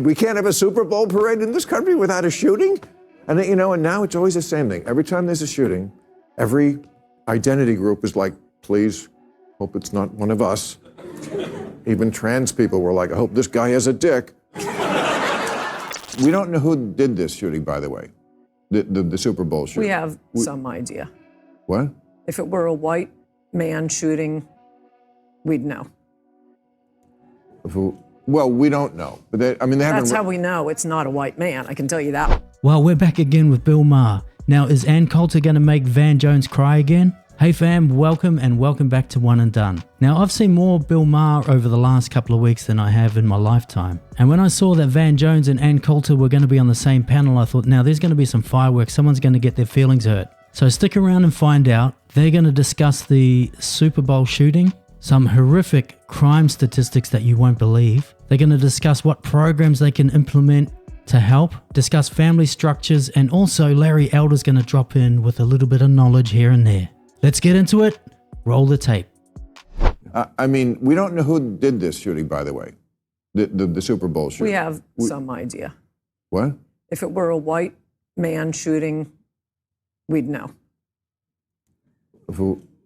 We can't have a Super Bowl parade in this country without a shooting? And you know, and now it's always the same thing. Every time there's a shooting, every identity group is like, please, hope it's not one of us. Even trans people were like, I hope this guy has a dick. We don't know who did this shooting, by the way, the Super Bowl shooting. We have some idea. What? If it were a white man shooting, we'd know. Well, we don't know. But they haven't. That's how we know it's not a white man, I can tell you that. Well, we're back again with Bill Maher. Now, is Ann Coulter going to make Van Jones cry again? Hey fam, welcome and welcome back to One and Done. Now, I've seen more Bill Maher over the last couple of weeks than I have in my lifetime. And when I saw that Van Jones and Ann Coulter were going to be on the same panel, I thought, now there's going to be some fireworks. Someone's going to get their feelings hurt. So stick around and find out. They're going to discuss the Super Bowl shooting, some horrific crime statistics that you won't believe. They're going to discuss what programs they can implement to help, discuss family structures, and also Larry Elder's going to drop in with a little bit of knowledge here and there. Let's get into it. Roll the tape. We don't know who did this shooting, by the way, the Super Bowl shooting. We have some idea. What? If it were a white man shooting, we'd know.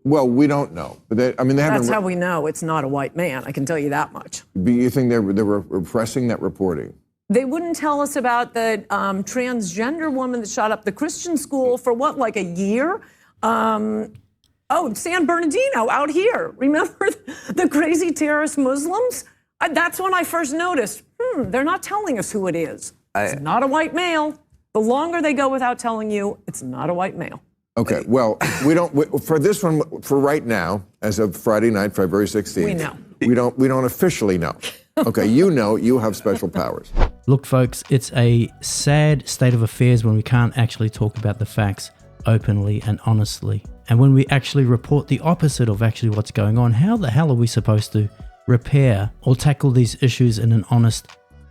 Well, we don't know. But they haven't. That's how we know it's not a white man, I can tell you that much. But you think they were repressing that reporting? They wouldn't tell us about the transgender woman that shot up the Christian school for what, like a year? San Bernardino out here. Remember the crazy terrorist Muslims? That's when I first noticed, they're not telling us who it is. It's not a white male. The longer they go without telling you, it's not a white male. Okay, well, for this one, for right now, as of Friday night, February 16th. We know. We don't officially know. Okay, you have special powers. Look, folks, it's a sad state of affairs when we can't actually talk about the facts openly and honestly. And when we actually report the opposite of actually what's going on, how the hell are we supposed to repair or tackle these issues in an honest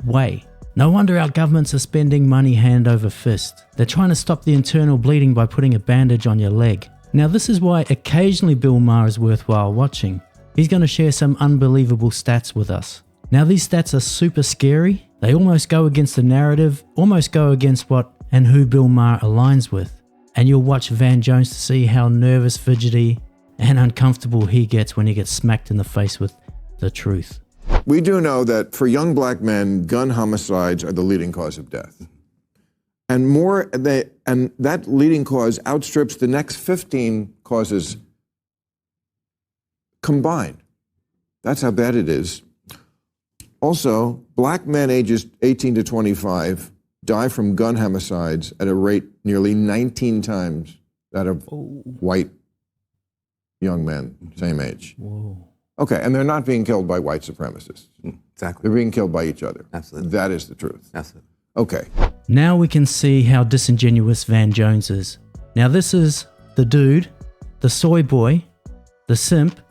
way? No wonder our governments are spending money hand over fist. They're trying to stop the internal bleeding by putting a bandage on your leg. Now, this is why occasionally Bill Maher is worthwhile watching. He's going to share some unbelievable stats with us. Now, these stats are super scary. They almost go against the narrative, almost go against what and who Bill Maher aligns with. And you'll watch Van Jones to see how nervous, fidgety, and uncomfortable he gets when he gets smacked in the face with the truth. We do know that for young black men, gun homicides are the leading cause of death. And that leading cause outstrips the next 15 causes combined. That's how bad it is. Also, black men ages 18 to 25 die from gun homicides at a rate nearly 19 times that of white young men, same age. Whoa. Okay, and they're not being killed by white supremacists. Exactly. They're being killed by each other. Absolutely. That is the truth. Absolutely. Okay. Now we can see how disingenuous Van Jones is. Now this is the dude, the soy boy, the simp,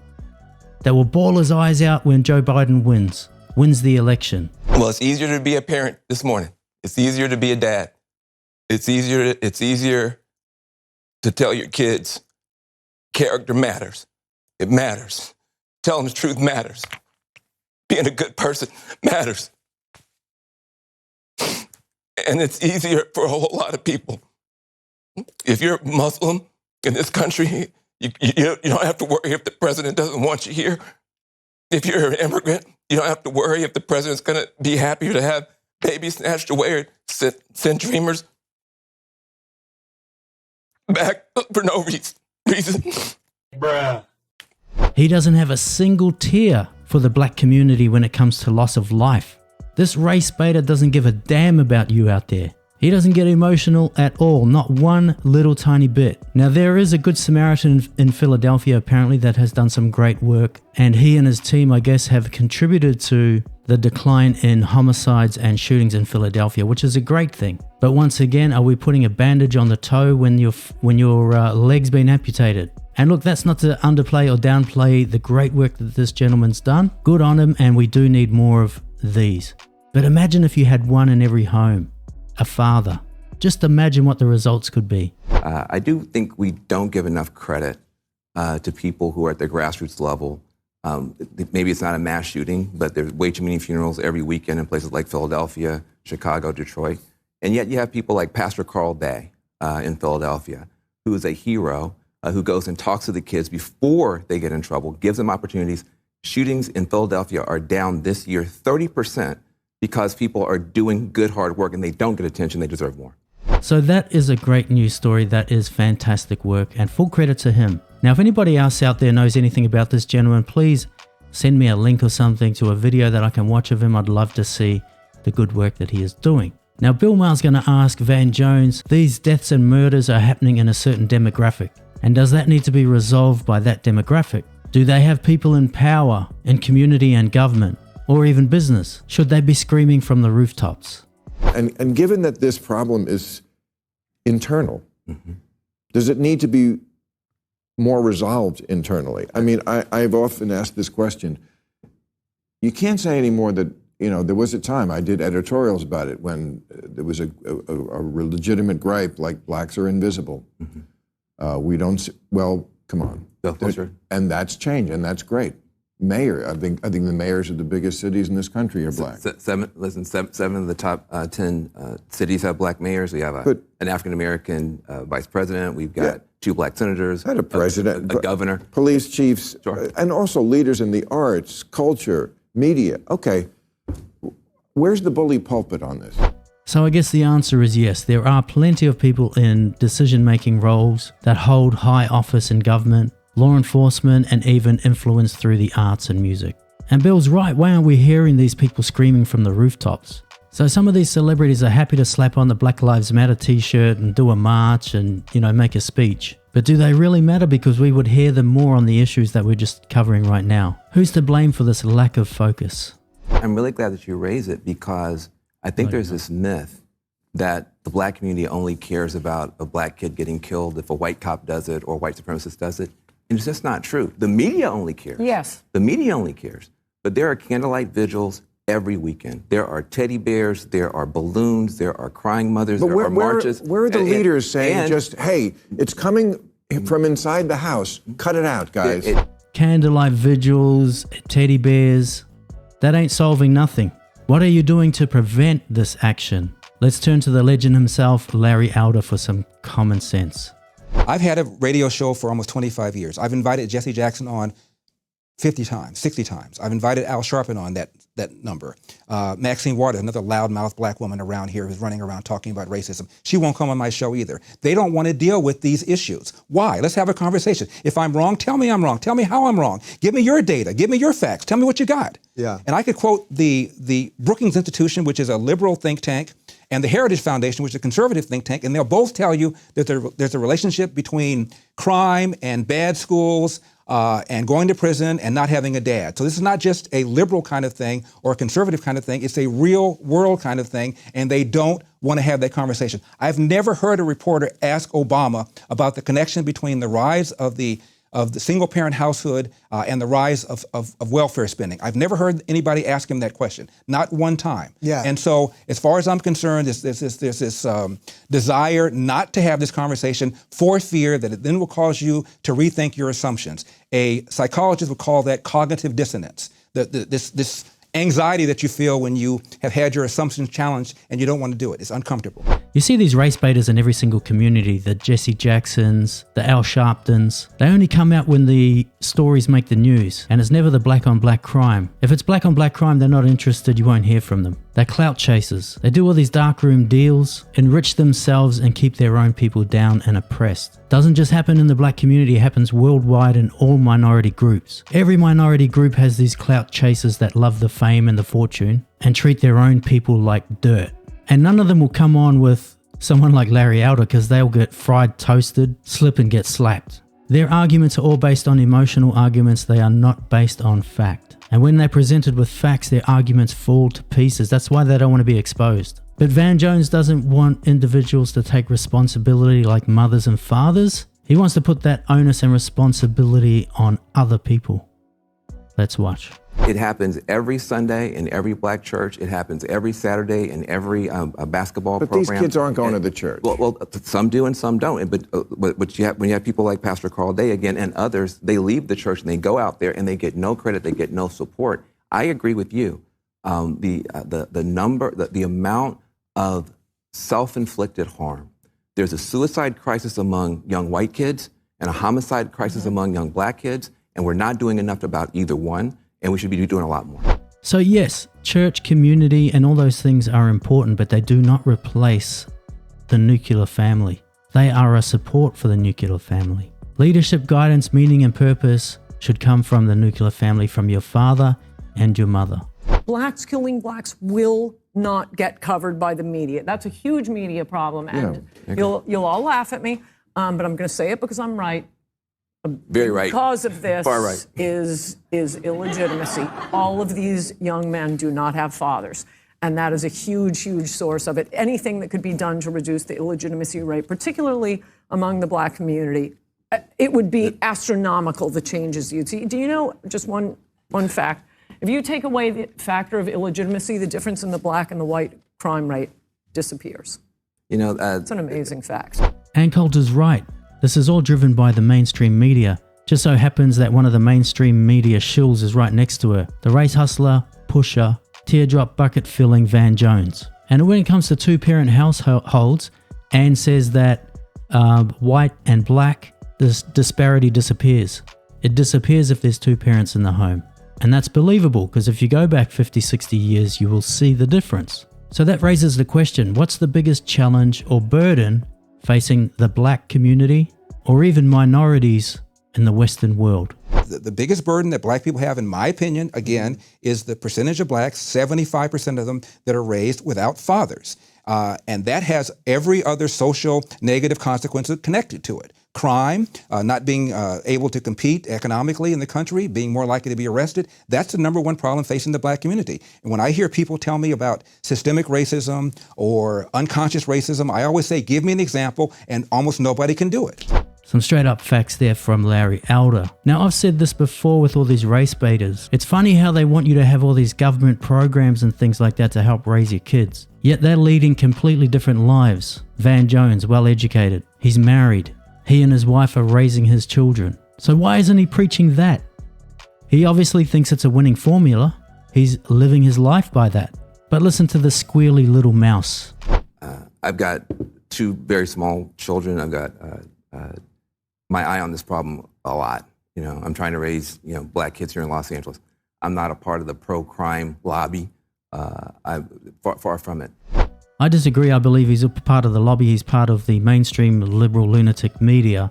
that will bawl his eyes out when Joe Biden wins the election. Well, it's easier to be a parent this morning. It's easier to be a dad. It's easier to tell your kids character matters. It matters. Telling the truth matters. Being a good person matters. And it's easier for a whole lot of people. If you're Muslim in this country, you don't have to worry if the president doesn't want you here. If you're an immigrant, you don't have to worry if the president's going to be happier to have babies snatched away or send dreamers back for no reason. Bruh. He doesn't have a single tear for the black community when it comes to loss of life. This race baiter doesn't give a damn about you out there. He doesn't get emotional at all, not one little tiny bit. Now there is a Good Samaritan in Philadelphia apparently that has done some great work, and he and his team, I guess, have contributed to the decline in homicides and shootings in Philadelphia, which is a great thing. But once again, are we putting a bandage on the toe when your leg's been amputated? And look, that's not to underplay or downplay the great work that this gentleman's done. Good on him, and we do need more of these. But imagine if you had one in every home. A father. Just imagine what the results could be. I do think we don't give enough credit to people who are at the grassroots level Maybe it's not a mass shooting, but there's way too many funerals every weekend in places like Philadelphia, Chicago, Detroit. And yet you have people like Pastor Carl Day in Philadelphia, who is a hero, who goes and talks to the kids before they get in trouble, gives them opportunities. Shootings in Philadelphia are down this year 30% because people are doing good, hard work and they don't get attention. They deserve more. So that is a great news story. That is fantastic work, and full credit to him. Now, if anybody else out there knows anything about this gentleman, please send me a link or something to a video that I can watch of him. I'd love to see the good work that he is doing. Now, Bill Maher's going to ask Van Jones, these deaths and murders are happening in a certain demographic, and does that need to be resolved by that demographic? Do they have people in power, in community and government, or even business? Should they be screaming from the rooftops? And given that this problem is internal, does it need to be more resolved internally? I mean, I've often asked this question. You can't say anymore that, you know, there was a time I did editorials about it when there was a legitimate gripe like blacks are invisible. We don't, well, come on. And that's changed, and that's great. Mayor, I think the mayors of the biggest cities in this country are black. Seven of the top 10 cities have black mayors. We have an African-American vice president. We've got 2 black senators. Not a president. A governor. Police chiefs. Sure. And also leaders in the arts, culture, media. Okay, where's the bully pulpit on this? So I guess the answer is yes. There are plenty of people in decision-making roles that hold high office in government, law enforcement, and even influence through the arts and music. And Bill's right, why aren't we hearing these people screaming from the rooftops? So some of these celebrities are happy to slap on the Black Lives Matter t-shirt and do a march and, you know, make a speech. But do they really matter? Because we would hear them more on the issues that we're just covering right now. Who's to blame for this lack of focus? I'm really glad that you raise it, because I think there's this myth that the black community only cares about a black kid getting killed if a white cop does it or a white supremacist does it. And it's just not true. The media only cares. Yes. The media only cares. But there are candlelight vigils every weekend. There are teddy bears, there are balloons, there are crying mothers, there are marches. Where are the leaders saying just, hey, it's coming from inside the house, cut it out, guys? Candlelight vigils, teddy bears, that ain't solving nothing. What are you doing to prevent this action? Let's turn to the legend himself, Larry Elder, for some common sense. I've had a radio show for almost 25 years. I've invited Jesse Jackson on 50 times, 60 times. I've invited Al Sharpton on that number. Maxine Waters, another loudmouth black woman around here who's running around talking about racism. She won't come on my show either. They don't want to deal with these issues. Why? Let's have a conversation. If I'm wrong, tell me I'm wrong. Tell me how I'm wrong. Give me your data. Give me your facts. Tell me what you got. Yeah. And I could quote the Brookings Institution, which is a liberal think tank, and the Heritage Foundation, which is a conservative think tank, and they'll both tell you that there's a relationship between crime and bad schools and going to prison and not having a dad. So this is not just a liberal kind of thing or a conservative kind of thing. It's a real world kind of thing, and they don't want to have that conversation. I've never heard a reporter ask Obama about the connection between the rise of the single-parent household and the rise of welfare spending. I've never heard anybody ask him that question, not one time. Yeah. And so, as far as I'm concerned, there's this desire not to have this conversation for fear that it then will cause you to rethink your assumptions. A psychologist would call that cognitive dissonance. This anxiety that you feel when you have had your assumptions challenged and you don't want to do it. It's uncomfortable. You see these race baiters in every single community, the Jesse Jacksons, the Al Sharptons. They only come out when the stories make the news, and it's never the black on black crime. If it's black on black crime, they're not interested, you won't hear from them. They're clout chasers. They do all these darkroom deals, enrich themselves and keep their own people down and oppressed. Doesn't just happen in the black community, it happens worldwide in all minority groups. Every minority group has these clout chasers that love the fame and the fortune and treat their own people like dirt. And none of them will come on with someone like Larry Elder because they'll get fried, toasted, slip and get slapped. Their arguments are all based on emotional arguments. They are not based on fact. And when they're presented with facts, their arguments fall to pieces. That's why they don't want to be exposed. But Van Jones doesn't want individuals to take responsibility like mothers and fathers. He wants to put that onus and responsibility on other people. Let's watch. It happens every Sunday in every black church. It happens every Saturday in every basketball But program. these kids aren't going to the church. Well, some do and some don't. But when you have people like Pastor Carl Day again and others, they leave the church and they go out there and they get no credit, they get no support. I agree with you. The amount of self-inflicted harm. There's a suicide crisis among young white kids and a homicide crisis among young black kids, and we're not doing enough about either one, and we should be doing a lot more. So yes, church, community, and all those things are important, but they do not replace the nuclear family. They are a support for the nuclear family. Leadership, guidance, meaning, and purpose should come from the nuclear family, from your father and your mother. Blacks killing blacks will not get covered by the media. That's a huge media problem, and you'll all laugh at me, but I'm going to say it because I'm right. Very right. Because of this Far right. is illegitimacy. All of these young men do not have fathers, and that is a huge, huge source of it. Anything that could be done to reduce the illegitimacy rate, particularly among the black community, it would be astronomical, the changes you'd see. Do you know, just one fact, if you take away the factor of illegitimacy, the difference in the black and the white crime rate disappears. You know, It's an amazing fact. And Colt is right. This is all driven by the mainstream media. Just so happens that one of the mainstream media shills is right next to her. The race hustler, pusher, teardrop bucket filling Van Jones. And when it comes to two-parent households, Anne says that white and black, this disparity disappears. It disappears if there's two parents in the home. And that's believable, because if you go back 50, 60 years, you will see the difference. So that raises the question, what's the biggest challenge or burden facing the black community or even minorities in the Western world? The biggest burden that black people have, in my opinion, again, is the percentage of blacks, 75% of them, that are raised without fathers. And that has every other social negative consequence connected to it. Crime, not being able to compete economically in the country, being more likely to be arrested. That's the number one problem facing the black community. And when I hear people tell me about systemic racism or unconscious racism, I always say, give me an example, and almost nobody can do it. Some straight up facts there from Larry Elder. Now, I've said this before with all these race baiters. It's funny how they want you to have all these government programs and things like that to help raise your kids. Yet they're leading completely different lives. Van Jones, well educated. He's married. He and his wife are raising his children. So why isn't he preaching that? He obviously thinks it's a winning formula. He's living his life by that. But listen to the squealy little mouse. I've got two very small children. I've got my eye on this problem a lot. You know, I'm trying to raise, black kids here in Los Angeles. I'm not a part of the pro-crime lobby. I'm far from it. I disagree. I believe he's a part of the lobby. He's part of the mainstream liberal lunatic media.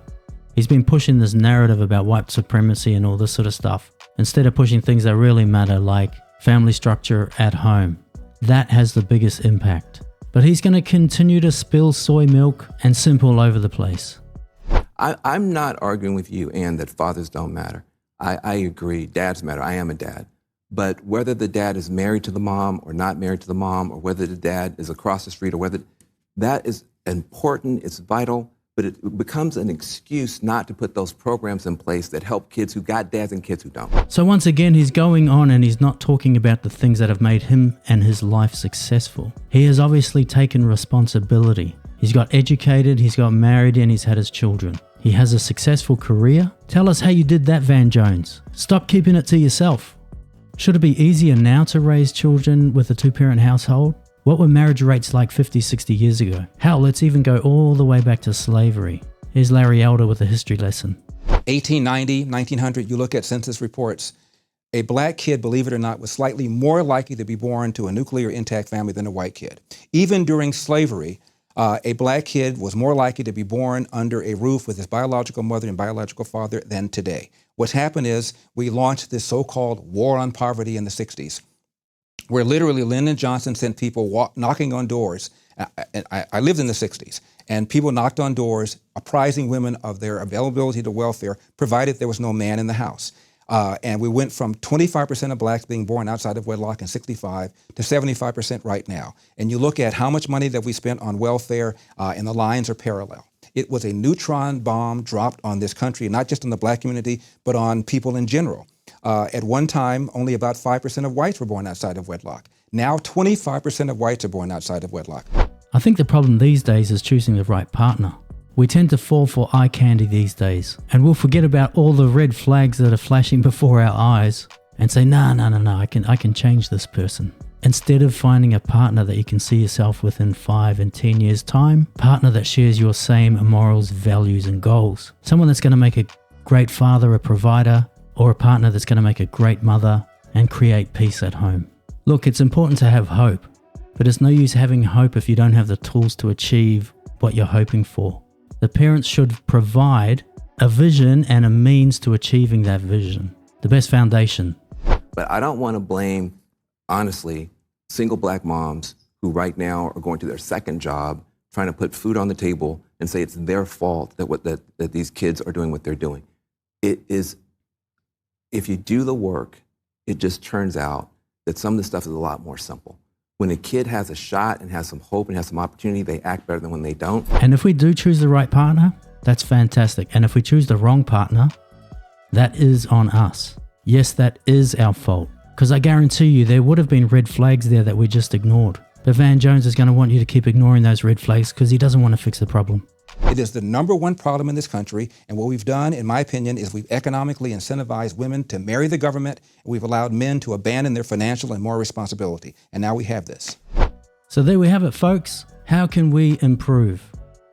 He's been pushing this narrative about white supremacy and all this sort of stuff, instead of pushing things that really matter, like family structure at home. That has the biggest impact. But he's going to continue to spill soy milk and simp all over the place. I'm not arguing with you, Ann, that fathers don't matter. I agree. Dads matter. I am a dad. But whether the dad is married to the mom or not married to the mom, or whether the dad is across the street, or whether that is important, it's vital, but it becomes an excuse not to put those programs in place that help kids who got dads and kids who don't. So once again, he's going on and he's not talking about the things that have made him and his life successful. He has obviously taken responsibility. He's got educated, he's got married, and he's had his children. He has a successful career. Tell us how you did that, Van Jones. Stop keeping it to yourself. Should it be easier now to raise children with a two-parent household? What were marriage rates like 50, 60 years ago? Hell, let's even go all the way back to slavery. Here's Larry Elder with a history lesson. 1890, 1900, you look at census reports, a black kid, believe it or not, was slightly more likely to be born to a nuclear intact family than a white kid. Even during slavery, a black kid was more likely to be born under a roof with his biological mother and biological father than today. What's happened is we launched this so-called war on poverty in the 60s, where literally Lyndon Johnson sent people knocking on doors. I lived in the 60s, and people knocked on doors apprising women of their availability to welfare, provided there was no man in the house. And we went from 25% of blacks being born outside of wedlock in 65 to 75% right now. And you look at how much money that we spent on welfare, and the lines are parallel. It was a neutron bomb dropped on this country, not just on the black community, but on people in general. At one time, only about 5% of whites were born outside of wedlock. Now 25% of whites are born outside of wedlock. I think the problem these days is choosing the right partner. We tend to fall for eye candy these days, and we'll forget about all the red flags that are flashing before our eyes and say, no, I can change this person. Instead of finding a partner that you can see yourself within 5 and 10 years' time, partner that shares your same morals, values, and goals. Someone that's going to make a great father, a provider, or a partner that's going to make a great mother and create peace at home. Look, it's important to have hope, but it's no use having hope if you don't have the tools to achieve what you're hoping for. The parents should provide a vision and a means to achieving that vision. The best foundation. But I don't want to blame, honestly, single black moms who right now are going to their second job, trying to put food on the table and say it's their fault that these kids are doing what they're doing. It is, if you do the work, it just turns out that some of the stuff is a lot more simple. When a kid has a shot and has some hope and has some opportunity, they act better than when they don't. And if we do choose the right partner, that's fantastic. And if we choose the wrong partner, that is on us. Yes, that is our fault. Because I guarantee you there would have been red flags there that we just ignored. But Van Jones is going to want you to keep ignoring those red flags because he doesn't want to fix the problem. It is the #1 problem in this country, and what we've done, in my opinion, is we've economically incentivized women to marry the government, and we've allowed men to abandon their financial and moral responsibility. And now we have this. So there we have it, folks. How can we improve?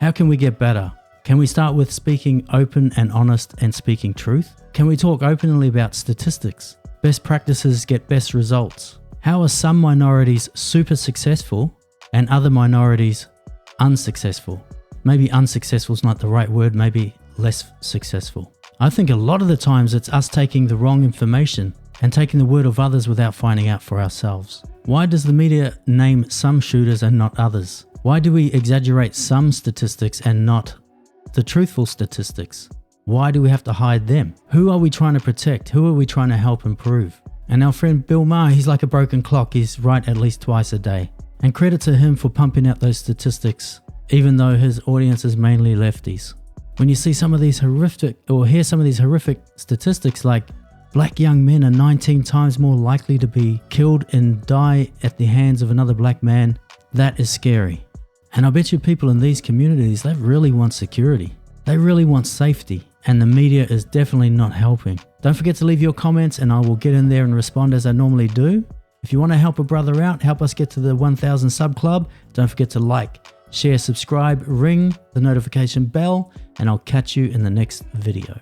How can we get better? Can we start with speaking open and honest and speaking truth? Can we talk openly about statistics? Best practices get best results. How are some minorities super successful and other minorities unsuccessful? Maybe unsuccessful is not the right word, maybe less successful. I think a lot of the times it's us taking the wrong information and taking the word of others without finding out for ourselves. Why does the media name some shooters and not others? Why do we exaggerate some statistics and not the truthful statistics? Why do we have to hide them? Who are we trying to protect? Who are we trying to help improve? And our friend Bill Maher, he's like a broken clock. He's right at least twice a day. And credit to him for pumping out those statistics, even though his audience is mainly lefties. When you see some of these horrific, or hear some of these horrific statistics like black young men are 19 times more likely to be killed and die at the hands of another black man, that is scary. And I bet you people in these communities, they really want security. They really want safety. And the media is definitely not helping. Don't forget to leave your comments and I will get in there and respond as I normally do. If you want to help a brother out, help us get to the 1,000 sub club, don't forget to like, share, subscribe, ring the notification bell, and I'll catch you in the next video.